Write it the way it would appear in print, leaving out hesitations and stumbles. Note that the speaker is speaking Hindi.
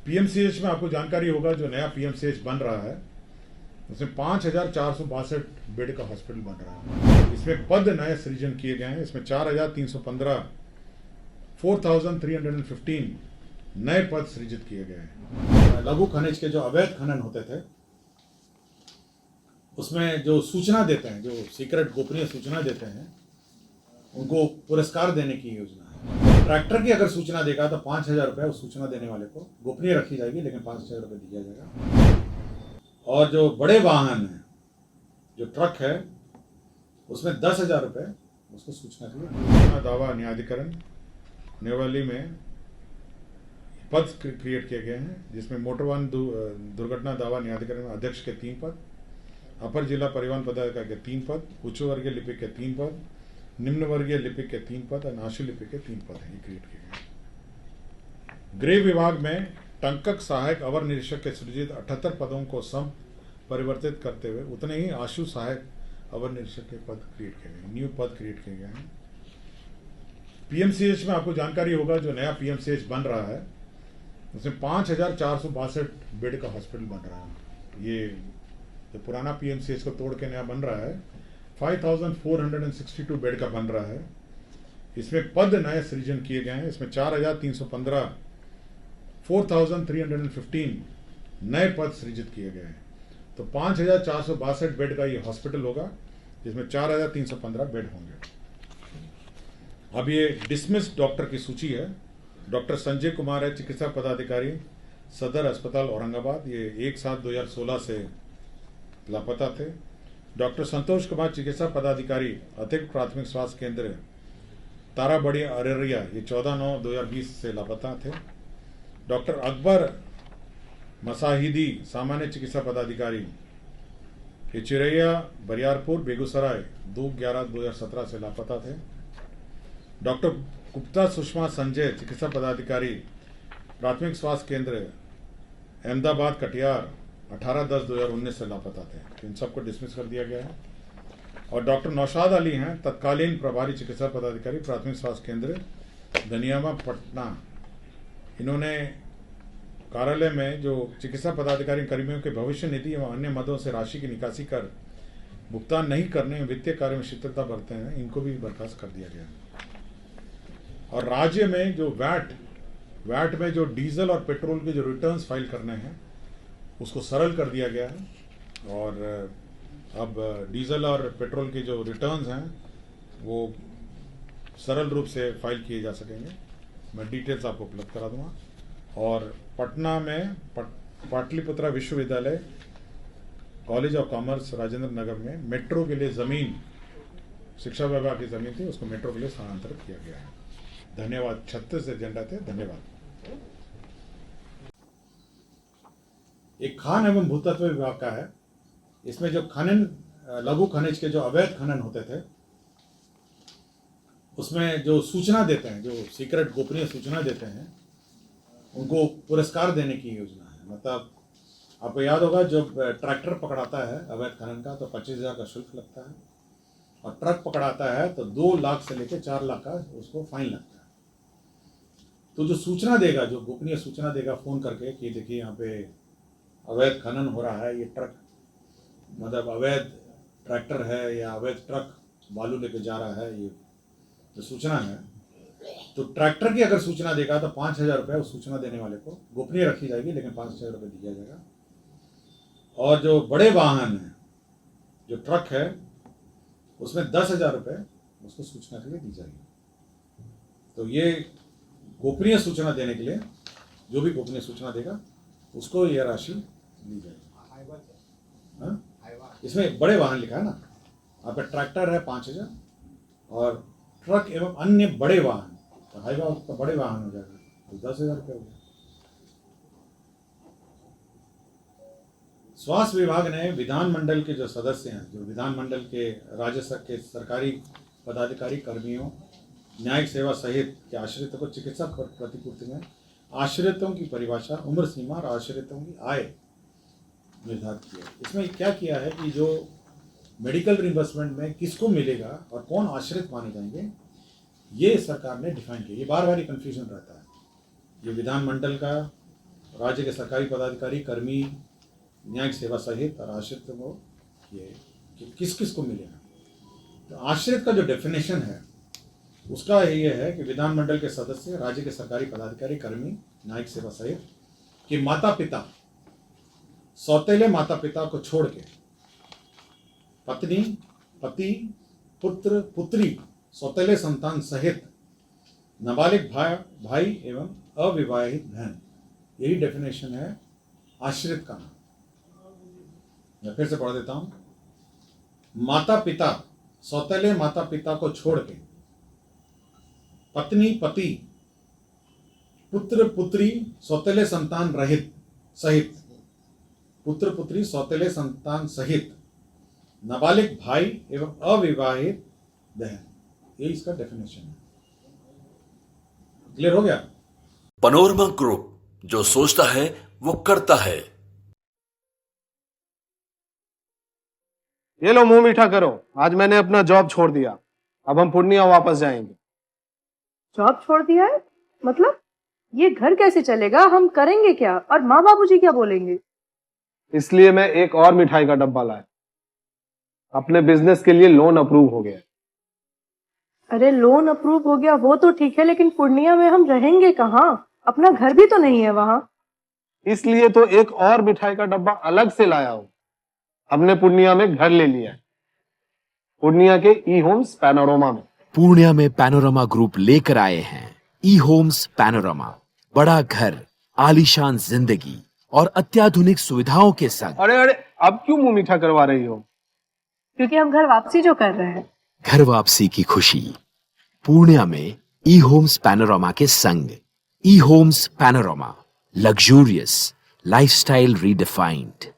पीएमसीएच में आपको जानकारी होगा, जो नया पीएमसीएच बन रहा है उसमें 5,462 बेड का हॉस्पिटल बन रहा है। इसमें पद नए सृजन किए गए हैं। इसमें 4,315 4,315 नए पद सृजित किए गए हैं। लघु खनिज के जो अवैध खनन होते थे उसमें जो सूचना देते हैं, जो सीक्रेट गोपनीय सूचना देते हैं, उनको पुरस्कार देने की योजना है। ट्रैक्टर की अगर सूचना देगा तो 5,000 रुपये उस सूचना देने वाले को गोपनीय रखी जाएगी, लेकिन 5,000 रुपये दिया जाएगा। और जो बड़े वाहन हैं, जो ट्रक है, उसमें 10,000 रुपये उसको सूचना के दावा न्यायाधिकरण नेवली में पद क्रिएट किए गए हैं, जिसमें मोटर वाहन दुर्घटना दावा न्यायाधिकरण में अध्यक्ष के 3 पद, अपर जिला परिवहन पदाधिकारी के 3 पद, उच्च वर्गीय लिपिक के 3 पद, निम्न वर्गीय लिपिक के 3 पद और आशु लिपिक के 3 पद हैं, ये क्रिएट किए गए। गृह विभाग में टंकक सहायक अवर निरीक्षक के सृजित 78 पदों को सम परिवर्तित करते हुए उतने ही आशु सहायक अवर निरीक्षक के पद क्रिएट किए गए, न्यू पद क्रिएट किए गए हैं। पीएमसीएच में आपको जानकारी होगा, जो नया पीएमसीएच बन रहा है उसमें 5,462 बेड का हॉस्पिटल बन रहा है। ये जो पुराना पीएमसीएच को तोड़ के नया बन रहा है 5,462 बेड का बन रहा है। इसमें पद नए सृजन किए गए हैं। इसमें 4,315 4,315 नए पद सृजित किए गए हैं। तो 5,462 बेड का ये हॉस्पिटल होगा, जिसमें 4,315 बेड होंगे। अब ये डिसमिस डॉक्टर की सूची है। डॉक्टर संजय कुमार है, चिकित्सा पदाधिकारी, सदर अस्पताल औरंगाबाद। ये 1/7/2016 से लापता थे। डॉक्टर संतोष कुमार, चिकित्सा पदाधिकारी, अतिरिक्त प्राथमिक स्वास्थ्य केंद्र ताराबड़ी अररिया, ये 14/9/2020 से लापता थे। डॉक्टर अकबर मसाहिदी, सामान्य चिकित्सा पदाधिकारी, ये चिरैया बरियारपुर बेगूसराय, 2/11/2017 से लापता थे। डॉक्टर गुप्ता सुषमा संजय, चिकित्सा पदाधिकारी, प्राथमिक स्वास्थ्य केंद्र अहमदाबाद कटिहार, 18/10/2019 से लापता थे। इन सबको डिसमिस कर दिया गया है। और डॉक्टर नौशाद अली हैं, तत्कालीन प्रभारी चिकित्सा पदाधिकारी, प्राथमिक स्वास्थ्य केंद्र धनियामा पटना। इन्होंने कार्यालय में जो चिकित्सा पदाधिकारी कर्मियों के भविष्य निधि एवं अन्य मदों से राशि की निकासी कर भुगतान नहीं करने वित्तीय कार्य में शिथिलता बरते हैं, इनको भी बर्खास्त कर दिया गया है। और राज्य में जो वैट में जो डीजल और पेट्रोल के जो रिटर्न्स फाइल करने हैं उसको सरल कर दिया गया है। और अब डीजल और पेट्रोल के जो रिटर्न्स हैं वो सरल रूप से फाइल किए जा सकेंगे। मैं डिटेल्स आपको उपलब्ध करा दूंगा। और पटना में पाटलिपुत्रा विश्वविद्यालय college of commerce Rajendra Nagar में मेट्रो के लिए जमीन, शिक्षा विभाग की जमीन थी, उसको मेट्रो के लिए स्थानांतरित किया गया है। धन्यवाद। 36 एजेंडा थे। धन्यवाद। एक खान एवं भूतत्व विभाग का है। इसमें जो लघु खनिज के जो अवैध खनन होते थे उसमें जो सूचना देते हैं, जो सीक्रेट गोपनीय सूचना देते हैं, उनको पुरस्कार देने की योजना है। मतलब आपको याद होगा, जब ट्रैक्टर पकड़ाता है अवैध खनन का तो 25,000 का शुल्क लगता है, और ट्रक पकड़ाता है तो 2 लाख से लेकर 4 लाख का उसको फाइन लगता है। तो जो सूचना देगा, जो गोपनीय सूचना देगा फोन करके कि देखिए यहाँ पे अवैध खनन हो रहा है, ये ट्रक मतलब अवैध ट्रैक्टर है या अवैध ट्रक बालू लेके जा रहा है, ये जो सूचना है, तो ट्रैक्टर की अगर सूचना देगा तो 5,000 रुपये उस सूचना देने वाले को गोपनीय रखी जाएगी, लेकिन 5,000 रुपये दिया जाएगा। और जो बड़े वाहन हैं, जो ट्रक है, उसमें 10,000 रुपये उसको सूचना के लिए दी जाएगी। तो ये गोपनीय सूचना देने के लिए जो भी गोपनीय सूचना देगा उसको यह राशि दी जाएगी। इसमें बड़े वाहन लिखा है ना, आपका ट्रैक्टर है 5,000 और ट्रक एवं अन्य बड़े वाहन, तो हाईवा का बड़े वाहन हो जाएगा, तो 10,000 रुपये हो गया। स्वास्थ्य विभाग ने विधानमंडल के जो सदस्य हैं, जो विधानमंडल के राज्य के सरकारी पदाधिकारी, कर्मियों, न्यायिक सेवा सहित के आश्रितों को चिकित्सा प्रतिपूर्ति में आश्रितों की परिभाषा, उम्र सीमा और आश्रितों की आय निर्धारित किया। इसमें क्या किया है कि जो मेडिकल रिम्बर्समेंट में किसको मिलेगा और कौन आश्रित माने जाएंगे, ये सरकार ने डिफाइन किया। ये बार बार कन्फ्यूजन रहता है। ये विधानमंडल का राज्य के सरकारी पदाधिकारी, कर्मी, न्यायिक सेवा सहित और आश्रित को ये किस किस को मिलेगा। तो आश्रित का जो डेफिनेशन है उसका ये है कि विधानमंडल के सदस्य, राज्य के सरकारी पदाधिकारी, कर्मी, न्यायिक सेवा सहित कि माता पिता, सौतेले माता पिता को छोड़ के पत्नी, पति, पुत्र, पुत्री, सौतेले संतान सहित नाबालिग भाई एवं अविवाहित बहन, यही डेफिनेशन है आश्रित का नाम। मैं फिर से पढ़ देता हूं। माता पिता, सौतेले माता पिता को छोड़ के पत्नी, पति, पुत्र, पुत्री, सौतेले संतान रहित सहित पुत्र, पुत्री, सौतेले संतान सहित नाबालिग भाई एवं अविवाहित बहन, ये इसका डेफिनेशन है। क्लियर हो गया? पैनोरमा ग्रुप, जो सोचता है वो करता है। ये लो मुंह मीठा करो, आज मैंने अपना जॉब छोड़ दिया, अब हम पूर्णिया वापस जाएंगे। जॉब छोड़ दिया है? मतलब ये घर कैसे चलेगा? हम करेंगे क्या? और माँ बाबूजी क्या बोलेंगे? इसलिए मैं एक और मिठाई का डब्बा लाया। अपने बिजनेस के लिए लोन अप्रूव हो गया। अरे लोन अप्रूव हो गया वो तो ठीक है, लेकिन पूर्णिया में हम रहेंगे कहाँ? अपना घर भी तो नहीं है वहां। इसलिए तो एक और मिठाई का डब्बा अलग से लाया हूं। हमने पूर्णिया में घर ले लिया है, पूर्णिया के ई होम्स पैनोरमा में। पूर्णिया में पैनोरमा ग्रुप लेकर आए हैं ई होम्स पैनोरमा। बड़ा घर, आलीशान जिंदगी और अत्याधुनिक सुविधाओं के संग। अरे अब क्यों मुंह मीठा करवा रही हो? क्योंकि हम घर वापसी जो कर रहे हैं। घर वापसी की खुशी पूर्णिया में ई होम्स पैनोरमा के संग। ई homes panorama, luxurious lifestyle redefined.